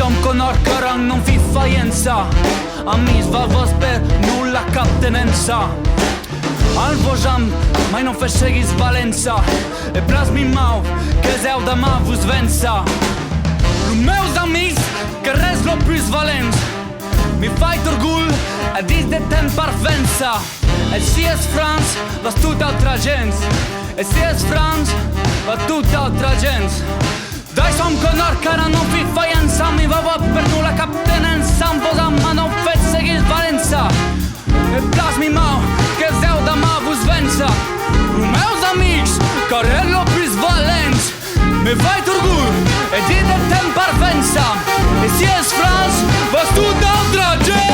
Som conosc rang non fi faienza Amis va vos per nulla captenenza Al vojam mai non fe seguis Valența E plas mi mau che zeu da ma vos vența Lu meus amis che res lo plus valent Mi fai orgul a dis de ten parvența E si es Franz va tut altra gens E si es Franz va tut altra gens Dai som conor cara non fi faienza Mi va per nulla captenenza Am vozam ma non fe seguis Valența E plas mi mau che zeu da ma vos vența Lu meus amics care lo plus valent Mi fai orgul e di de ten parvența E si es Franz va tut altra gens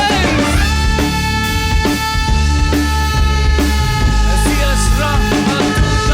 E si es Franz va tut altra gens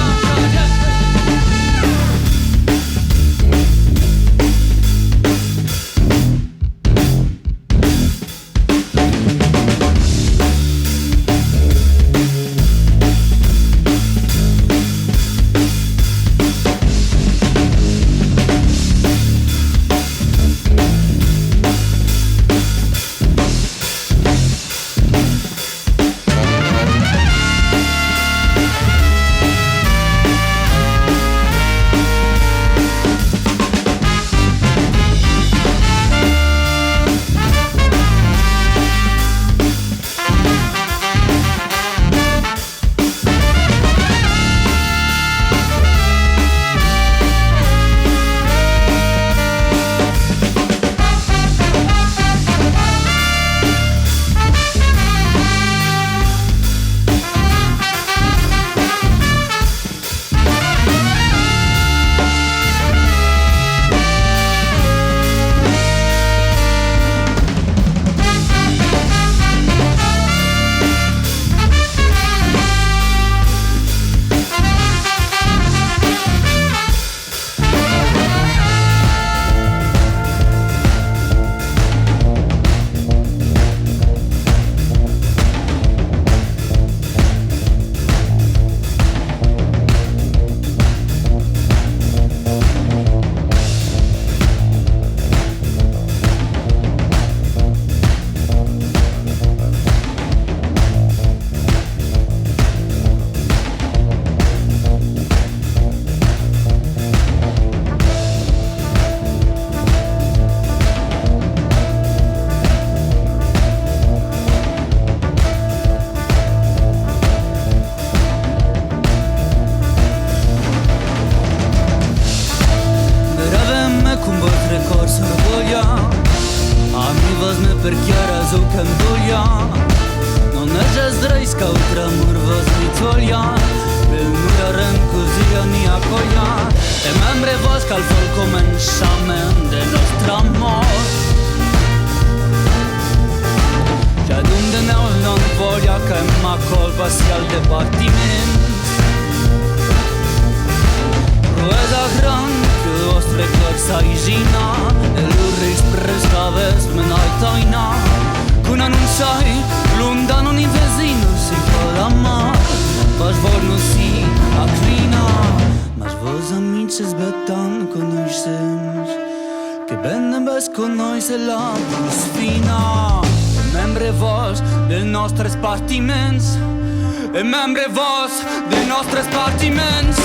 che ben bes con noi se la sfina. Membre vos del nostre spartiments, e membre vos del nostre spartiments.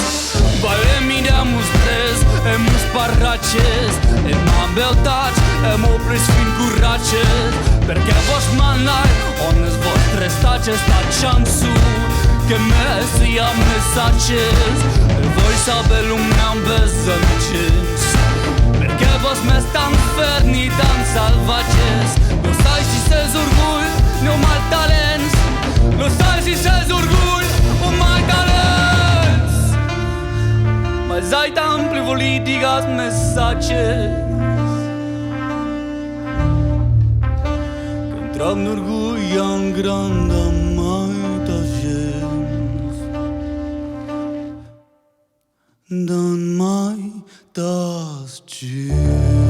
Vale miremus tres, e mus parraces, e m'han beltats, e m'ho pres fin curraces. Perché vos manai, on es vostre staces, tacciansu, che me sia messages, e voi sapel un ambes amicins. Perché vos me stan ferni tan salvages, lo sai si ses orgull, no mal talents, lo sai si ses orgull, o mal talents. Ma sai tan politicas messages, che tra un orgoglio un grande mai da gens, dan mai das gens.